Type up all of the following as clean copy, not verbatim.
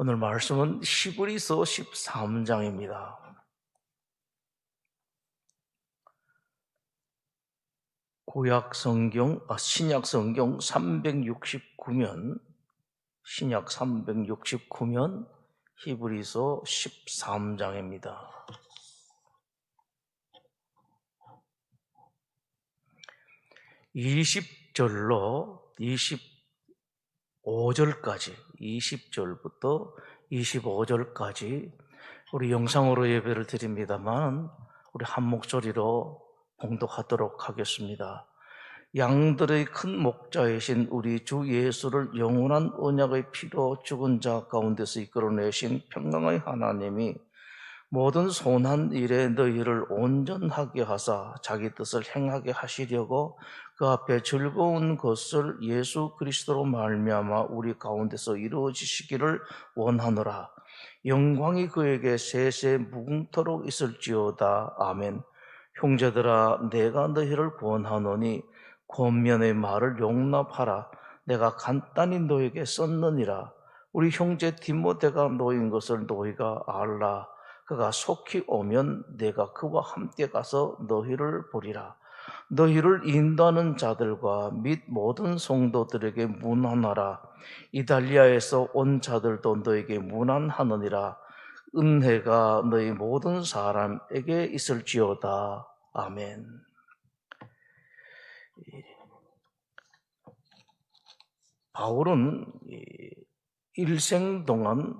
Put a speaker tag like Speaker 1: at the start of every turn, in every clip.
Speaker 1: 오늘 말씀은 히브리서 13장입니다. 신약 성경 369면, 신약 369면 히브리서 13장입니다. 20절로 25절까지, 20절부터 25절까지 우리 영상으로 예배를 드립니다만 우리 한 목소리로 봉독하도록 하겠습니다. 양들의 큰 목자이신 우리 주 예수를 영원한 언약의 피로 죽은 자 가운데서 이끌어내신 평강의 하나님이 모든 선한 일에 너희를 온전하게 하사 자기 뜻을 행하게 하시려고 그 앞에 즐거운 것을 예수 그리스도로 말미암아 우리 가운데서 이루어지시기를 원하노라. 영광이 그에게 세세 무궁토록 있을지어다. 아멘. 형제들아, 내가 너희를 구원하노니 권면의 말을 용납하라. 내가 간단히 너에게 썼느니라. 우리 형제 디모데가 놓인 것을 너희가 알라. 그가 속히 오면 내가 그와 함께 가서 너희를 보리라. 너희를 인도하는 자들과 및 모든 성도들에게 문안하라. 이달리아에서 온 자들도 너에게 문안하느니라. 은혜가 너희 모든 사람에게 있을지어다. 아멘. 바울은 일생 동안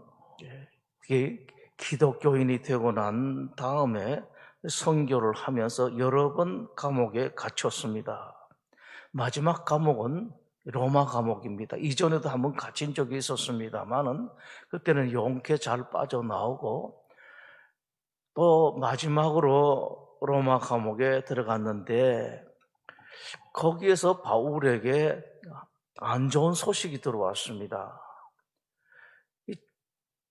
Speaker 1: 기독교인이 되고 난 다음에 선교를 하면서 여러 번 감옥에 갇혔습니다. 마지막 감옥은 로마 감옥입니다. 이전에도 한번 갇힌 적이 있었습니다만은 그때는 용케 잘 빠져나오고 또 마지막으로 로마 감옥에 들어갔는데 거기에서 바울에게 안 좋은 소식이 들어왔습니다.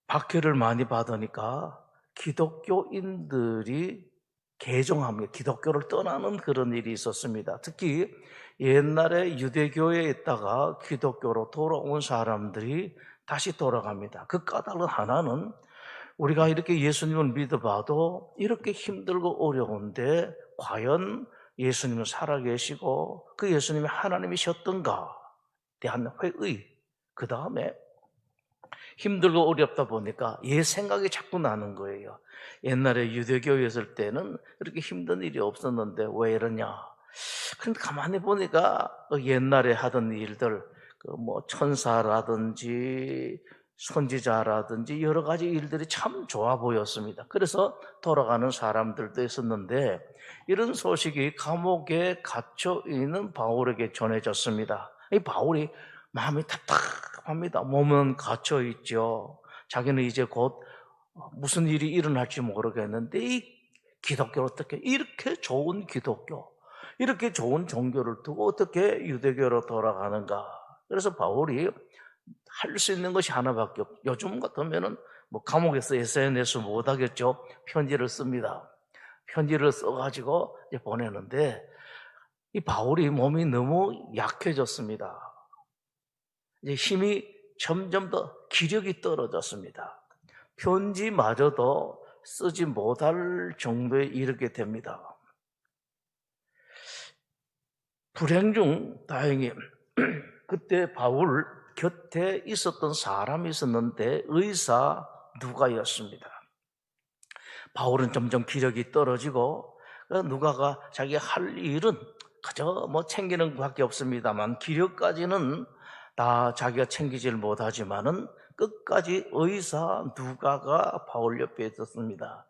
Speaker 1: 박해를 많이 받으니까 기독교인들이 개종합니다. 기독교를 떠나는 그런 일이 있었습니다. 특히 옛날에 유대교에 있다가 기독교로 돌아온 사람들이 다시 돌아갑니다. 그 까닭은 하나는 우리가 이렇게 예수님을 믿어봐도 이렇게 힘들고 어려운데 과연 예수님은 살아계시고 그 예수님이 하나님이셨던가 대한 회의, 그 다음에 힘들고 어렵다 보니까 옛 생각이 자꾸 나는 거예요. 옛날에 유대교에 있을 때는 그렇게 힘든 일이 없었는데 왜 이러냐. 근데 가만히 보니까 옛날에 하던 일들, 천사라든지 선지자라든지 여러 가지 일들이 참 좋아 보였습니다. 그래서 돌아가는 사람들도 있었는데 이런 소식이 감옥에 갇혀 있는 바울에게 전해졌습니다. 이 바울이 마음이 답답합니다. 몸은 갇혀 있죠. 자기는 이제 곧 무슨 일이 일어날지 모르겠는데 이 기독교를 어떻게 이렇게 좋은 기독교, 이렇게 좋은 종교를 두고 어떻게 유대교로 돌아가는가. 그래서 바울이 할 수 있는 것이 하나밖에 없죠. 요즘 같으면은 감옥에서 SNS 못 하겠죠. 편지를 씁니다. 편지를 써가지고 이제 보내는데 이 바울이 몸이 너무 약해졌습니다. 이제 힘이 점점 더 기력이 떨어졌습니다. 편지마저도 쓰지 못할 정도에 이르게 됩니다. 불행 중 다행히 그때 바울 곁에 있었던 사람이 있었는데 의사 누가였습니다. 바울은 점점 기력이 떨어지고 누가가 자기가 할 일은 그저 챙기는 것밖에 없습니다만 기력까지는 다 자기가 챙기질 못하지만은 끝까지 의사 누가가 바울 옆에 있었습니다.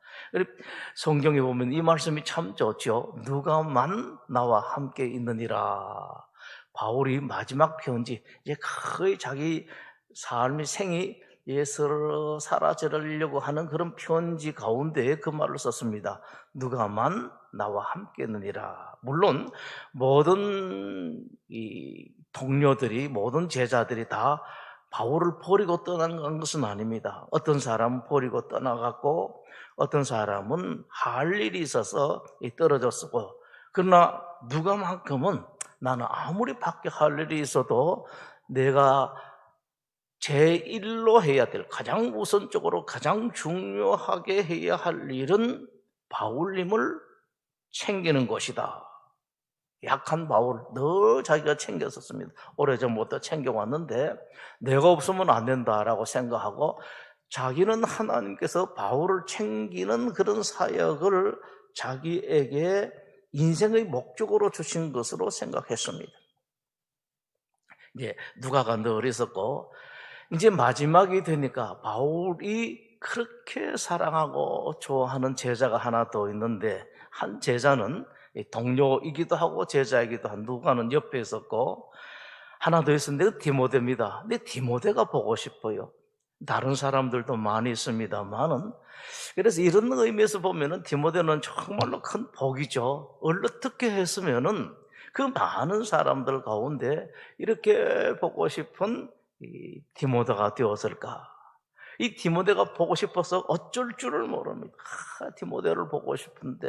Speaker 1: 성경에 보면 이 말씀이 참 좋죠. 누가만 나와 함께 있느니라. 바울이 마지막 편지, 이제 거의 자기 삶의 생이 예수로 사라지려고 하는 그런 편지 가운데 그 말을 썼습니다. 누가만 나와 함께 있느니라. 물론 모든 이 동료들이, 모든 제자들이 다 바울을 버리고 떠난 것은 아닙니다. 어떤 사람은 버리고 떠나갔고 어떤 사람은 할 일이 있어서 떨어졌고, 그러나 누가만큼은 나는 아무리 밖에 할 일이 있어도 내가 제1로 해야 될, 가장 우선적으로 가장 중요하게 해야 할 일은 바울님을 챙기는 것이다. 약한 바울 늘 자기가 챙겼었습니다. 오래전부터 챙겨왔는데 내가 없으면 안 된다라고 생각하고 자기는 하나님께서 바울을 챙기는 그런 사역을 자기에게 인생의 목적으로 주신 것으로 생각했습니다. 이제 누가가 늘 있었고, 이제 마지막이 되니까 바울이 그렇게 사랑하고 좋아하는 제자가 하나 더 있는데, 한 제자는 동료이기도 하고 제자이기도 한 누가는 옆에 있었고, 하나 더 있었는데 디모데입니다. 근데 디모데가 보고 싶어요. 다른 사람들도 많이 있습니다만은, 그래서 이런 의미에서 보면은 디모데는 정말로 큰 복이죠. 어떻게 했으면은 그 많은 사람들 가운데 이렇게 보고 싶은 이 디모데가 되었을까? 이 디모데가 보고 싶어서 어쩔 줄을 모릅니다. 디모데를 보고 싶은데,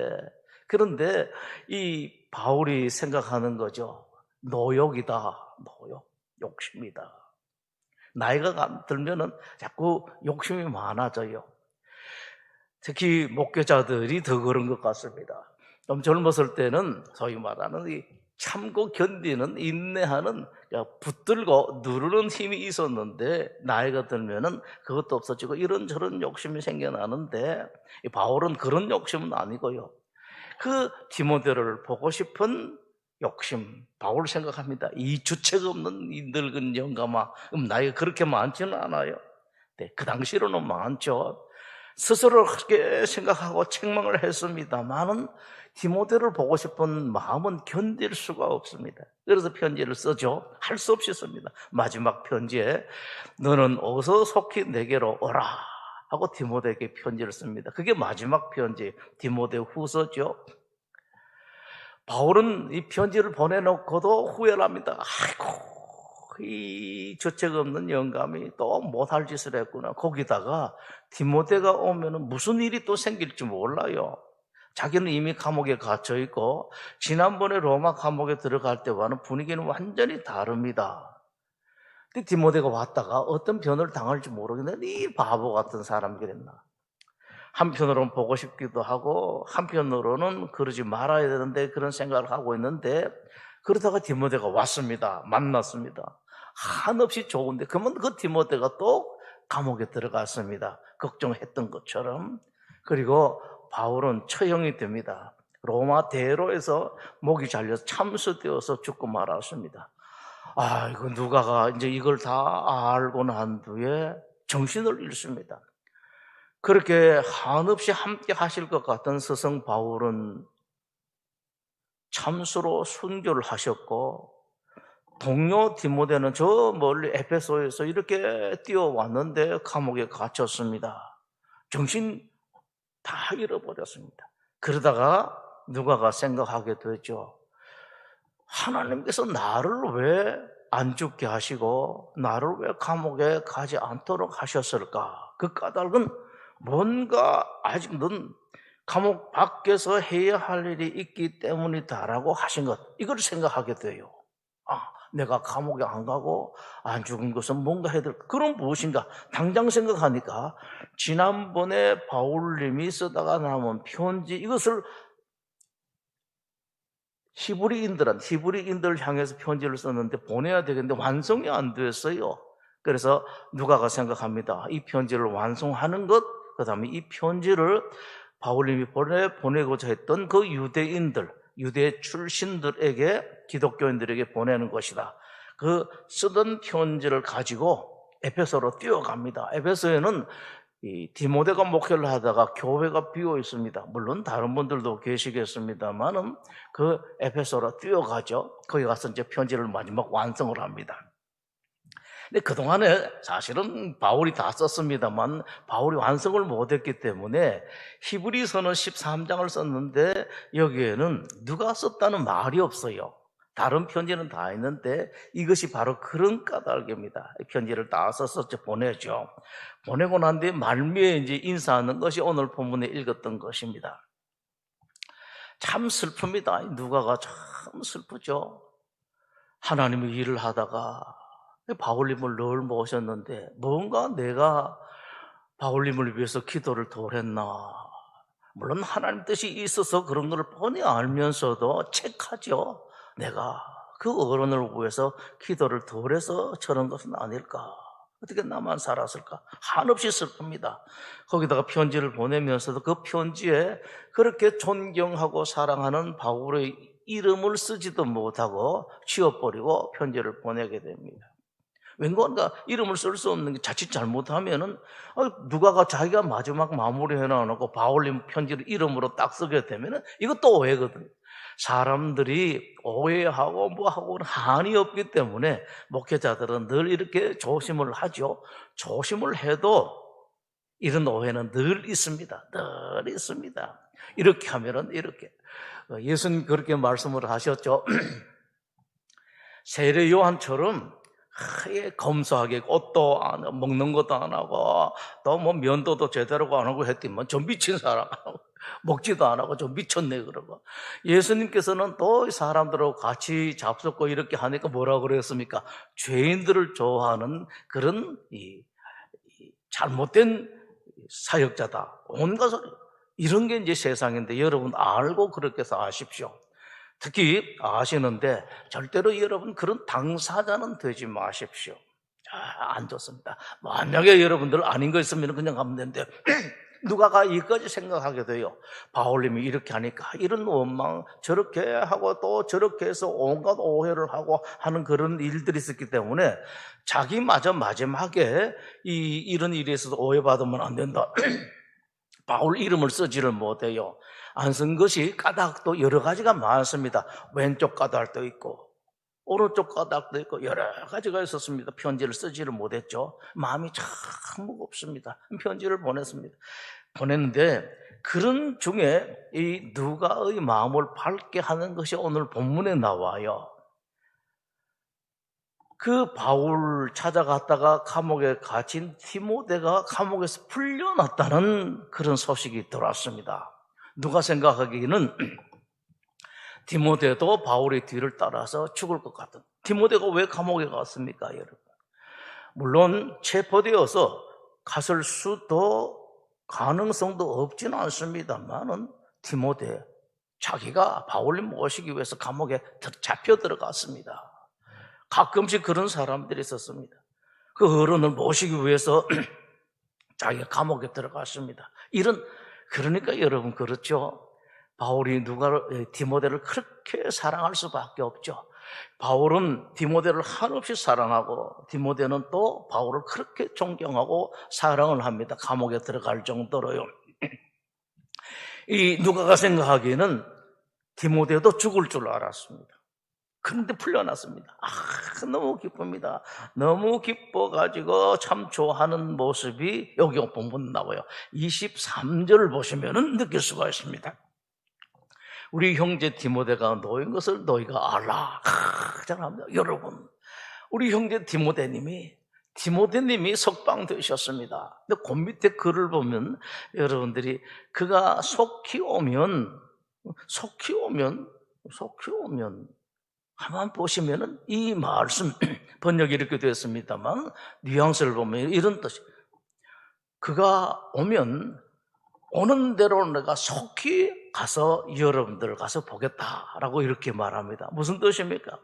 Speaker 1: 그런데 이 바울이 생각하는 거죠. 노욕이다. 노욕, 욕심이다. 나이가 들면은 자꾸 욕심이 많아져요. 특히 목회자들이 더 그런 것 같습니다. 좀 젊었을 때는 소위 말하는 이 참고 견디는, 인내하는, 붙들고 누르는 힘이 있었는데 나이가 들면은 그것도 없어지고 이런저런 욕심이 생겨나는데, 이 바울은 그런 욕심은 아니고요. 그 디모데를 보고 싶은 욕심, 바울 생각합니다. 이 주책 없는 이 늙은 영감아, 나이가 그렇게 많지는 않아요. 네, 그 당시로는 많죠. 스스로 그렇게 생각하고 책망을 했습니다만은 디모데를 보고 싶은 마음은 견딜 수가 없습니다. 그래서 편지를 쓰죠. 할 수 없이 씁니다. 마지막 편지에 너는 어서 속히 내게로 오라 하고 디모데에게 편지를 씁니다. 그게 마지막 편지, 디모데 후서죠. 바울은 이 편지를 보내놓고도 후회를 합니다. 아이고, 이 주책 없는 영감이 또 못할 짓을 했구나. 거기다가 디모데가 오면은 무슨 일이 또 생길지 몰라요. 자기는 이미 감옥에 갇혀 있고 지난번에 로마 감옥에 들어갈 때와는 분위기는 완전히 다릅니다. 근데 디모데가 왔다가 어떤 변을 당할지 모르겠는데 이 바보 같은 사람이 그랬나. 한편으로는 보고 싶기도 하고 한편으로는 그러지 말아야 되는데 그런 생각을 하고 있는데, 그러다가 디모데가 왔습니다. 만났습니다. 한없이 좋은데 그러면 그 디모데가 또 감옥에 들어갔습니다. 걱정했던 것처럼. 그리고 바울은 처형이 됩니다. 로마 대로에서 목이 잘려서 참수되어서 죽고 말았습니다. 이거 누가가 이제 이걸 다 알고 난 뒤에 정신을 잃습니다. 그렇게 한없이 함께 하실 것 같은 스승 바울은 참수로 순교를 하셨고, 동료 디모데는 저 멀리 에베소에서 이렇게 뛰어왔는데 감옥에 갇혔습니다. 정신 다 잃어버렸습니다. 그러다가 누가가 생각하게 되죠. 하나님께서 나를 왜 안 죽게 하시고 나를 왜 감옥에 가지 않도록 하셨을까? 그 까닭은 뭔가 아직은 감옥 밖에서 해야 할 일이 있기 때문이다라고 하신 것, 이걸 생각하게 돼요. 내가 감옥에 안 가고 안 죽은 것은 뭔가 해야 될, 그런 무엇인가 당장 생각하니까 지난번에 바울님이 쓰다가 남은 편지, 이것을 히브리인들 향해서 편지를 썼는데 보내야 되겠는데 완성이 안 됐어요. 그래서 누가가 생각합니다. 이 편지를 완성하는 것, 그 다음에 이 편지를 바울님이 보내고자 했던 그 유대인들, 유대 출신들에게, 기독교인들에게 보내는 것이다. 그 쓰던 편지를 가지고 에베소로 뛰어갑니다. 에베소에는 이 디모데가 목회를 하다가 교회가 비어 있습니다. 물론 다른 분들도 계시겠습니다만은 그 에베소로 뛰어가죠. 거기 가서 이제 편지를 마지막 완성을 합니다. 근데 그동안에 사실은 바울이 다 썼습니다만 바울이 완성을 못했기 때문에 히브리서는 13장을 썼는데 여기에는 누가 썼다는 말이 없어요. 다른 편지는 다 있는데 이것이 바로 그런 까닭입니다. 편지를 다 써서 보내죠. 보내고 난 뒤에 말미에 이제 인사하는 것이 오늘 본문에 읽었던 것입니다. 참 슬픕니다. 누가가 참 슬프죠. 하나님의 일을 하다가 바울님을 늘 모셨는데 뭔가 내가 바울님을 위해서 기도를 덜 했나. 물론 하나님 뜻이 있어서 그런 걸 뻔히 알면서도 책하죠. 내가 그 어른을 위해서 기도를 덜 해서 저런 것은 아닐까. 어떻게 나만 살았을까? 한없이 슬픕니다. 거기다가 편지를 보내면서도 그 편지에 그렇게 존경하고 사랑하는 바울의 이름을 쓰지도 못하고 지워버리고 편지를 보내게 됩니다. 웬건가 이름을 쓸 수 없는 게 자칫 잘못하면은 누가가 자기가 마지막 마무리 해놔놓고 바울님 편지를 이름으로 딱 쓰게 되면은 이것도 오해거든요. 사람들이 오해하고 뭐하고는 한이 없기 때문에 목회자들은 늘 이렇게 조심을 하죠. 조심을 해도 이런 오해는 늘 있습니다. 늘 있습니다. 이렇게 하면은 이렇게 예수님 그렇게 말씀을 하셨죠. 세례 요한처럼 검소하게 옷도 안 하고 먹는 것도 안 하고 또 뭐 면도도 제대로 안 하고 했더니 좀 미친 사람 먹지도 안 하고 좀 미쳤네 그러고 예수님께서는 또 사람들하고 같이 잡숫고 이렇게 하니까 뭐라고 그랬습니까? 죄인들을 좋아하는 그런 잘못된 사역자다. 온갖 소리. 이런 게 이제 세상인데 여러분 알고 그렇게 해서 아십시오. 특히 아시는데 절대로 여러분 그런 당사자는 되지 마십시오. 안 좋습니다. 만약에 여러분들 아닌 거 있으면 그냥 가면 되는데 누가가 이까지 생각하게 돼요. 바울님이 이렇게 하니까 이런 원망 저렇게 하고 또 저렇게 해서 온갖 오해를 하고 하는 그런 일들이 있었기 때문에 자기마저 마지막에 이런 일에 있어서 오해받으면 안 된다. 바울 이름을 쓰지를 못해요. 안 쓴 것이 까닭도 여러 가지가 많습니다. 왼쪽 까닭도 있고 오른쪽 까닭도 있고 여러 가지가 있었습니다. 편지를 쓰지를 못했죠. 마음이 참 무겁습니다. 편지를 보냈는데 그런 중에 이 누가의 마음을 밝게 하는 것이 오늘 본문에 나와요. 그 바울 찾아갔다가 감옥에 갇힌 디모데가 감옥에서 풀려났다는 그런 소식이 들어왔습니다. 누가 생각하기에는 디모데도 바울의 뒤를 따라서 죽을 것 같은. 디모데가 왜 감옥에 갔습니까, 여러분? 물론 체포되어서 갔을 수도 가능성도 없지는 않습니다만은 디모데 자기가 바울님 모시기 위해서 감옥에 잡혀 들어갔습니다. 가끔씩 그런 사람들이 있었습니다. 그 어른을 모시기 위해서 자기가 감옥에 들어갔습니다. 그러니까 여러분 그렇죠. 바울이 디모데를 그렇게 사랑할 수밖에 없죠. 바울은 디모데를 한없이 사랑하고 디모데는 또 바울을 그렇게 존경하고 사랑을 합니다. 감옥에 들어갈 정도로요. 이 누가가 생각하기에는 디모데도 죽을 줄 알았습니다. 그런데 풀려났습니다. 너무 기쁩니다. 너무 기뻐가지고 참 좋아하는 모습이 여기 본문 나와요. 23절을 보시면 느낄 수가 있습니다. 우리 형제 디모데가 놓인 것을 너희가 알라. 잘합니다. 여러분, 우리 형제 디모데님이 석방되셨습니다. 근데 그 밑에 글을 보면 여러분들이 그가 속히 오면 한번 보시면은 이 말씀 번역이 이렇게 되었습니다만 뉘앙스를 보면 이런 뜻이 그가 오는 대로 내가 속히 가서 여러분들 가서 보겠다라고 이렇게 말합니다. 무슨 뜻입니까?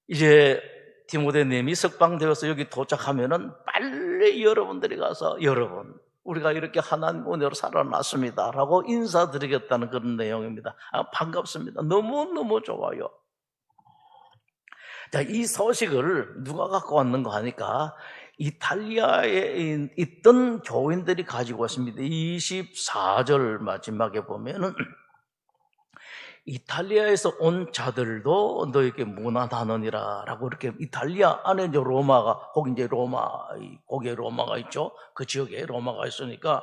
Speaker 1: 이제 디모데님이 석방되어서 여기 도착하면은 빨리 여러분들이 가서 여러분 우리가 이렇게 하나님 은혜로 살아났습니다라고 인사드리겠다는 그런 내용입니다. 반갑습니다. 너무너무 좋아요. 자, 이 소식을 누가 갖고 왔는가 하니까 이탈리아에 있던 교인들이 가지고 왔습니다. 24절 마지막에 보면은 이탈리아에서 온 자들도 너에게 문안하느니라 라고 이렇게 이탈리아 안에 이제 로마가 거기에 로마가 있죠. 그 지역에 로마가 있으니까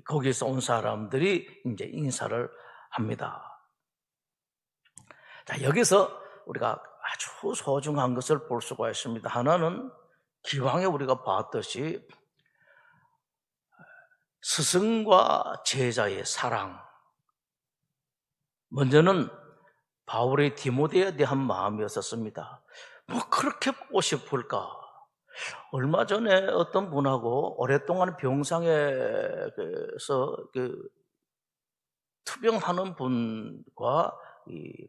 Speaker 1: 거기에서 온 사람들이 이제 인사를 합니다. 자, 여기서 우리가 아주 소중한 것을 볼 수가 있습니다. 하나는 기왕에 우리가 봤듯이 스승과 제자의 사랑. 먼저는 바울의 디모데에 대한 마음이었습니다. 뭐 그렇게 보고 싶을까? 얼마 전에 어떤 분하고 오랫동안 병상에서 투병하는 분과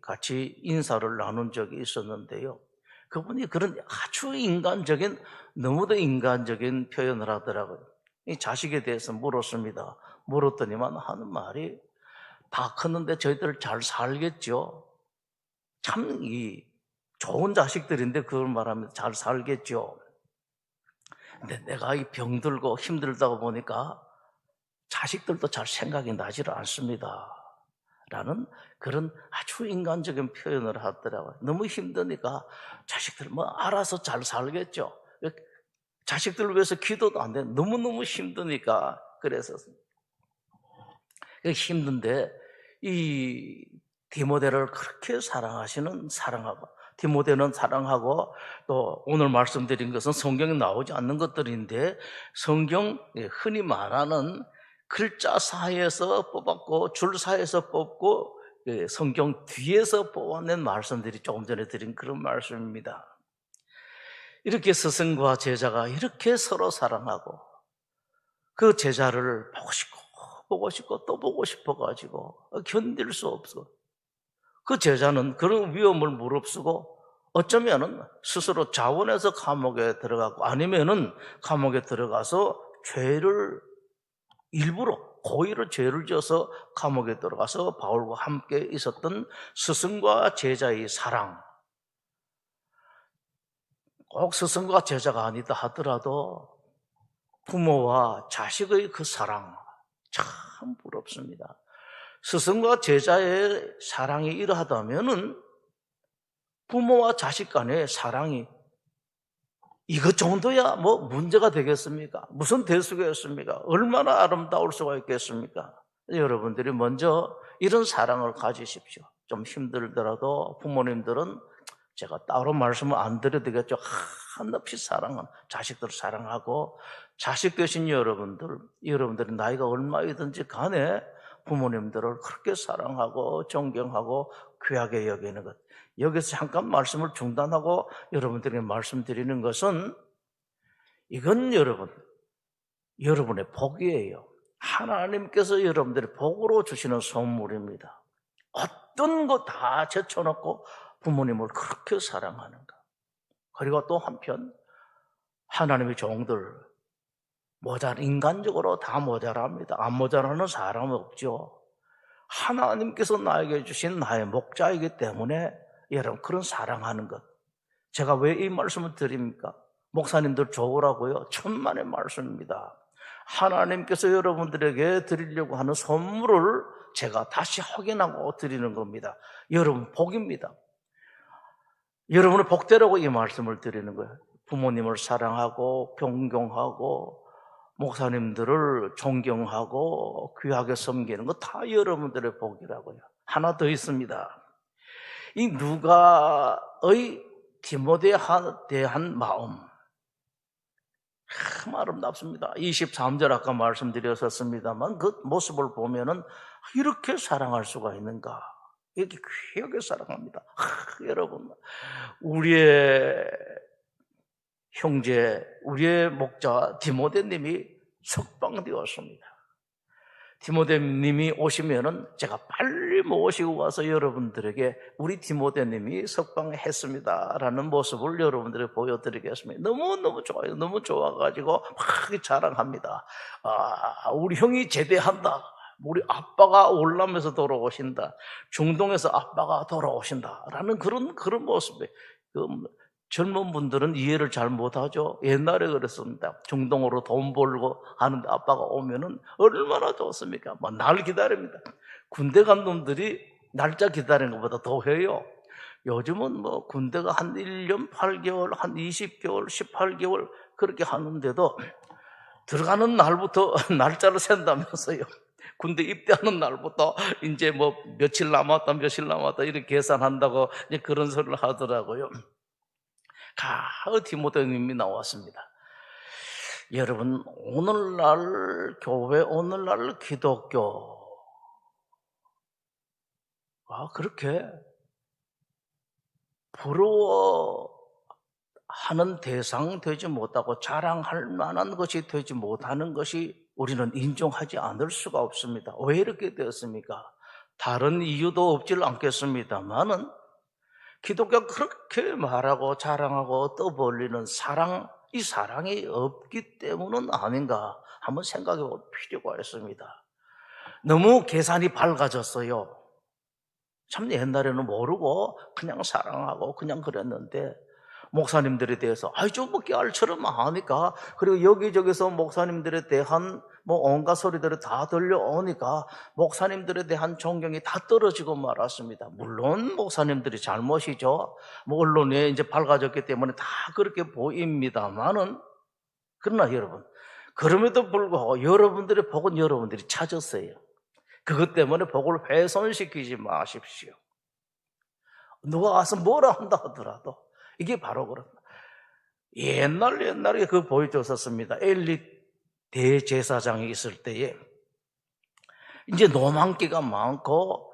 Speaker 1: 같이 인사를 나눈 적이 있었는데요. 그분이 그런 아주 인간적인, 너무도 인간적인 표현을 하더라고요. 이 자식에 대해서 물었습니다. 물었더니만 하는 말이, 다 컸는데 저희들 잘 살겠죠? 참 좋은 자식들인데 그걸 말하면 잘 살겠죠? 근데 내가 이 병들고 힘들다고 보니까 자식들도 잘 생각이 나지를 않습니다. 라는 그런 아주 인간적인 표현을 하더라고요. 너무 힘드니까 자식들 뭐 알아서 잘 살겠죠. 자식들을 위해서 기도도 안 돼. 너무너무 힘드니까. 그래서 힘든데 이 디모데를 그렇게 사랑하고, 디모데는 사랑하고, 또 오늘 말씀드린 것은 성경에 나오지 않는 것들인데, 성경 흔히 말하는 글자 사이에서 뽑았고 줄 사이에서 뽑고 성경 뒤에서 뽑아낸 말씀들이 조금 전에 드린 그런 말씀입니다. 이렇게 스승과 제자가 이렇게 서로 사랑하고, 그 제자를 보고 싶고 또 보고 싶어가지고 견딜 수 없어. 그 제자는 그런 위험을 무릅쓰고 어쩌면은 스스로 자원해서 감옥에 들어가고, 아니면은 감옥에 들어가서 죄를 일부러 고의로 죄를 지어서 감옥에 들어가서 바울과 함께 있었던 스승과 제자의 사랑, 꼭 스승과 제자가 아니다 하더라도 부모와 자식의 그 사랑 참 부럽습니다. 스승과 제자의 사랑이 이러하다면은 부모와 자식 간의 사랑이 이것 정도야 뭐 문제가 되겠습니까? 무슨 대수겠습니까? 얼마나 아름다울 수가 있겠습니까? 여러분들이 먼저 이런 사랑을 가지십시오. 좀 힘들더라도 부모님들은 제가 따로 말씀을 안 드려도 되겠죠. 한없이 사랑은 자식들 사랑하고, 자식 되신 여러분들이 나이가 얼마이든지 간에 부모님들을 그렇게 사랑하고 존경하고 귀하게 여기는 것. 여기서 잠깐 말씀을 중단하고 여러분들에게 말씀드리는 것은, 이건 여러분의 복이에요. 하나님께서 여러분들의 복으로 주시는 선물입니다. 어떤 거 다 제쳐놓고 부모님을 그렇게 사랑하는가. 그리고 또 한편 하나님의 종들 인간적으로 다 모자랍니다. 안 모자라는 사람은 없죠. 하나님께서 나에게 주신 나의 목자이기 때문에 여러분 그런 사랑하는 것. 제가 왜 이 말씀을 드립니까? 목사님들 좋으라고요? 천만의 말씀입니다. 하나님께서 여러분들에게 드리려고 하는 선물을 제가 다시 확인하고 드리는 겁니다. 여러분 복입니다. 여러분의 복되라고 이 말씀을 드리는 거예요. 부모님을 사랑하고 존경하고 목사님들을 존경하고 귀하게 섬기는 거 다 여러분들의 복이라고요. 하나 더 있습니다. 이 누가의 디모데에 대한 마음 참 아름답습니다. 23절 아까 말씀드렸었습니다만 그 모습을 보면은 이렇게 사랑할 수가 있는가? 이렇게 귀하게 사랑합니다. 여러분, 우리의 형제, 우리의 목자 디모데님이 석방되었습니다. 디모데님이 오시면은 제가 빨리 모시고 가서 여러분들에게 우리 디모데님이 석방했습니다라는 모습을 여러분들에게 보여드리겠습니다. 너무너무 좋아요. 너무 좋아가지고 막 자랑합니다. 우리 형이 제대한다. 우리 아빠가 올라면서 돌아오신다. 중동에서 아빠가 돌아오신다라는 그런 모습에 젊은 분들은 이해를 잘 못하죠. 옛날에 그랬습니다. 중동으로 돈 벌고 하는데 아빠가 오면은 얼마나 좋습니까? 막 날 기다립니다. 군대 간 놈들이 날짜 기다리는 것보다 더 해요. 요즘은 뭐 군대가 한 1년 8개월, 한 20개월, 18개월 그렇게 하는데도 들어가는 날부터 날짜를 센다면서요. 군대 입대하는 날부터 이제 뭐 며칠 남았다 이렇게 계산한다고 이제 그런 소리를 하더라고요. 디모데님이 나왔습니다. 여러분, 오늘날 교회, 오늘날 기독교가 그렇게 부러워 하는 대상 되지 못하고 자랑할 만한 것이 되지 못하는 것이 우리는 인정하지 않을 수가 없습니다. 왜 이렇게 되었습니까? 다른 이유도 없질 않겠습니다만은 기독교가 그렇게 말하고 자랑하고 떠벌리는 사랑, 이 사랑이 없기 때문은 아닌가 한번 생각해 볼 필요가 있습니다. 너무 계산이 밝아졌어요. 참 옛날에는 모르고 그냥 사랑하고 그냥 그랬는데 목사님들에 대해서 좀 뭐 깨알처럼 하니까, 그리고 여기저기서 목사님들에 대한 뭐 온갖 소리들이 다 들려오니까 목사님들에 대한 존경이 다 떨어지고 말았습니다. 물론 목사님들이 잘못이죠. 뭐 언론에 이제 밝아졌기 때문에 다 그렇게 보입니다만은, 그러나 여러분, 그럼에도 불구하고 여러분들의 복은 여러분들이 찾았어요. 그것 때문에 복을 훼손시키지 마십시오. 누가 와서 뭐라 한다 하더라도 이게 바로 그렇다. 옛날에 그 보여줬었습니다. 엘리 대제사장이 있을 때에 이제 노망기가 많고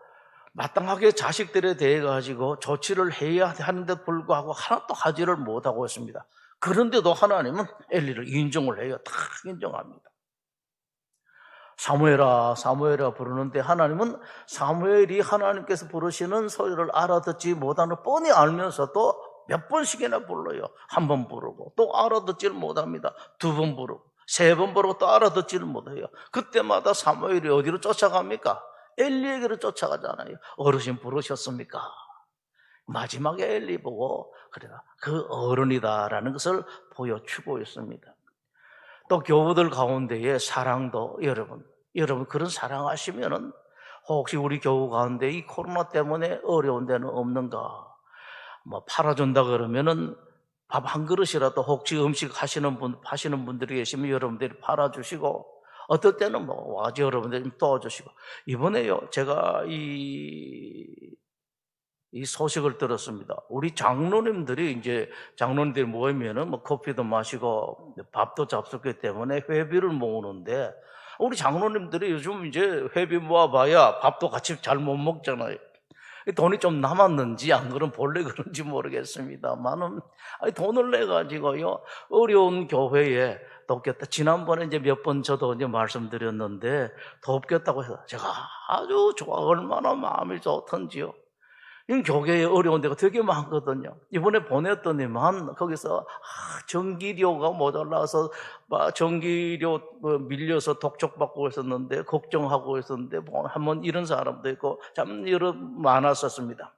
Speaker 1: 마땅하게 자식들에 대해 가지고 조치를 해야 하는데 불구하고 하나도 하지를 못하고 있습니다. 그런데도 하나님은 엘리를 인정을 해요. 다 인정합니다. 사무엘아 사무엘아 부르는데 하나님은 사무엘이 하나님께서 부르시는 소리를 알아듣지 못하는 뻔히 알면서도 몇 번씩이나 불러요. 한 번 부르고 또 알아듣지를 못합니다. 두 번 부르고 세 번 부르고 또 알아듣지를 못해요. 그때마다 사무엘이 어디로 쫓아갑니까? 엘리에게로 쫓아가잖아요. 어르신 부르셨습니까? 마지막에 엘리 보고 그래, 그 어른이다라는 것을 보여주고 있습니다. 또 교우들 가운데에 사랑도 여러분 그런 사랑하시면은 혹시 우리 교우 가운데 이 코로나 때문에 어려운 데는 없는가? 뭐 팔아준다 그러면은 밥 한 그릇이라도 혹시 음식 하시는 분들이 계시면 여러분들이 팔아주시고, 어떨 때는 뭐 와지 여러분들이 도와주시고. 이번에요 제가 이 소식을 들었습니다. 우리 장로님들이 이제 장로님들이 모이면은 뭐 커피도 마시고 밥도 잡수기 때문에 회비를 모으는데, 우리 장로님들이 요즘 이제 회비 모아봐야 밥도 같이 잘 못 먹잖아요. 돈이 좀 남았는지 안 그런 본래 그런지 모르겠습니다만은 돈을 내 가지고요 어려운 교회에 돕겠다. 지난번에 이제 몇 번 저도 이제 말씀드렸는데 돕겠다고 해서 제가 아주 좋아, 얼마나 마음이 좋던지요. 이 교계에 어려운 데가 되게 많거든요. 이번에 보냈더니만 거기서 전기료가 모자라서 전기료 밀려서 독촉받고 있었는데 걱정하고 있었는데 뭐 한번 이런 사람도 있고 참 여러 많았었습니다.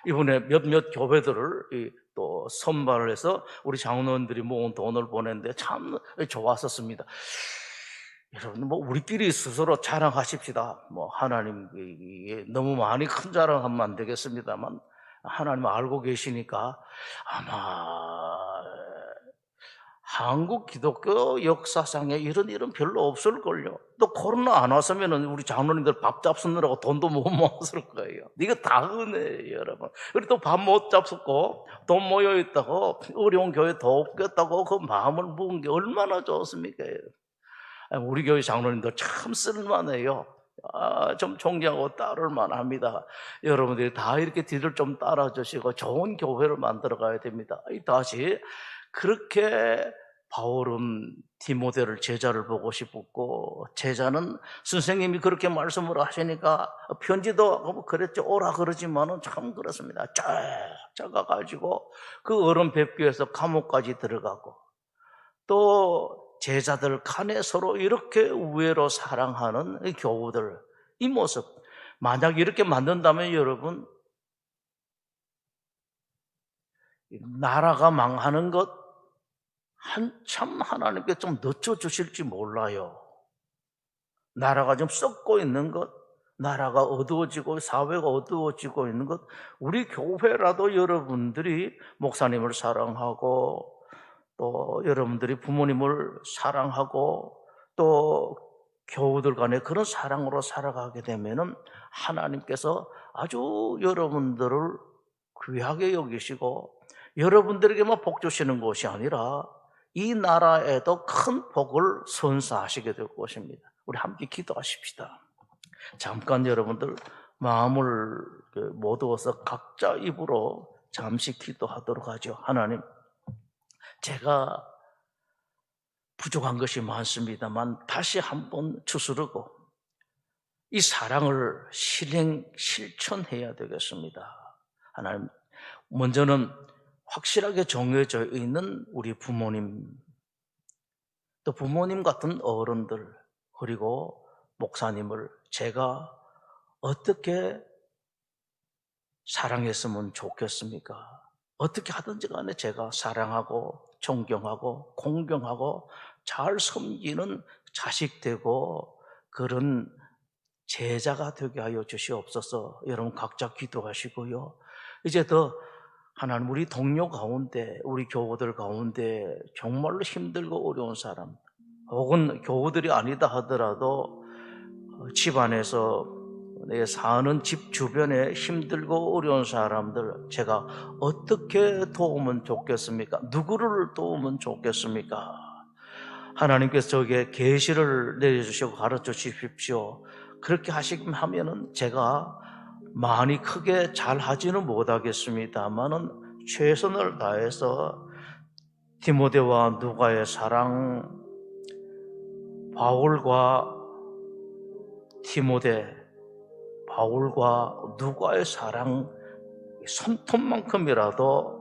Speaker 1: 이번에 몇몇 교회들을 또 선발을 해서 우리 장로님들이 모은 돈을 보냈는데 참 좋았었습니다. 여러분, 뭐 우리끼리 스스로 자랑하십시다. 뭐 하나님 너무 많이 큰 자랑하면 안 되겠습니다만 하나님 알고 계시니까 아마 한국 기독교 역사상에 이런 일은 별로 없을걸요. 또 코로나 안 왔으면 우리 장로님들 밥 잡수느라고 돈도 못 모았을 거예요. 이거 다 은혜예요, 여러분. 그리고 또 밥 못 잡수고 돈 모여있다고 어려운 교회 돕겠다고 그 마음을 모은 게 얼마나 좋습니까? 우리 교회 장로님들 참 쓸만해요. 좀 존경하고 따를 만합니다. 여러분들이 다 이렇게 뒤를 좀 따라주시고 좋은 교회를 만들어 가야 됩니다. 다시 그렇게 바울은 디모데를 제자를 보고 싶었고, 제자는 선생님이 그렇게 말씀을 하시니까 편지도 그랬죠. 오라 그러지만은 참 그렇습니다. 쫙 작아가지고 그 어른 뵙기 위해서 감옥까지 들어가고, 또 제자들 간에 서로 이렇게 우애로 사랑하는 이 교우들, 이 모습 만약 이렇게 만든다면 여러분, 나라가 망하는 것 한참 하나님께 좀 늦춰주실지 몰라요. 나라가 좀 썩고 있는 것, 나라가 어두워지고 사회가 어두워지고 있는 것, 우리 교회라도 여러분들이 목사님을 사랑하고 또 여러분들이 부모님을 사랑하고 또 교우들 간에 그런 사랑으로 살아가게 되면은 하나님께서 아주 여러분들을 귀하게 여기시고 여러분들에게만 복 주시는 것이 아니라 이 나라에도 큰 복을 선사하시게 될 것입니다. 우리 함께 기도하십시다. 잠깐 여러분들 마음을 모두어서 각자 입으로 잠시 기도하도록 하죠. 하나님, 제가 부족한 것이 많습니다만 다시 한번 추스르고 이 사랑을 실천해야 되겠습니다. 하나님, 먼저는 확실하게 정해져 있는 우리 부모님, 또 부모님 같은 어른들, 그리고 목사님을 제가 어떻게 사랑했으면 좋겠습니까? 어떻게 하든지 간에 제가 사랑하고 존경하고 공경하고 잘 섬기는 자식 되고 그런 제자가 되게 하여 주시옵소서. 여러분 각자 기도하시고요. 이제 더 하나님, 우리 동료 가운데, 우리 교우들 가운데 정말로 힘들고 어려운 사람, 혹은 교우들이 아니다 하더라도 집안에서 내 사는 집 주변에 힘들고 어려운 사람들 제가 어떻게 도우면 좋겠습니까? 누구를 도우면 좋겠습니까? 하나님께서 저에게 계시를 내려주시고 가르쳐 주십시오. 그렇게 하시면은 제가 많이 크게 잘 하지는 못하겠습니다만은 최선을 다해서 디모데와 누가의 사랑, 바울과 누가의 사랑 손톱만큼이라도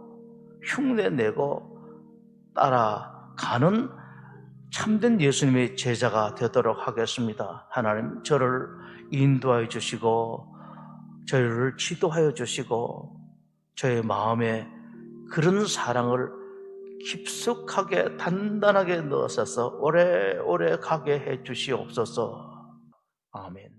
Speaker 1: 흉내내고 따라가는 참된 예수님의 제자가 되도록 하겠습니다. 하나님, 저를 인도하여 주시고 저를 지도하여 주시고 저의 마음에 그런 사랑을 깊숙하게 단단하게 넣으셔서 오래오래 가게 해 주시옵소서. 아멘.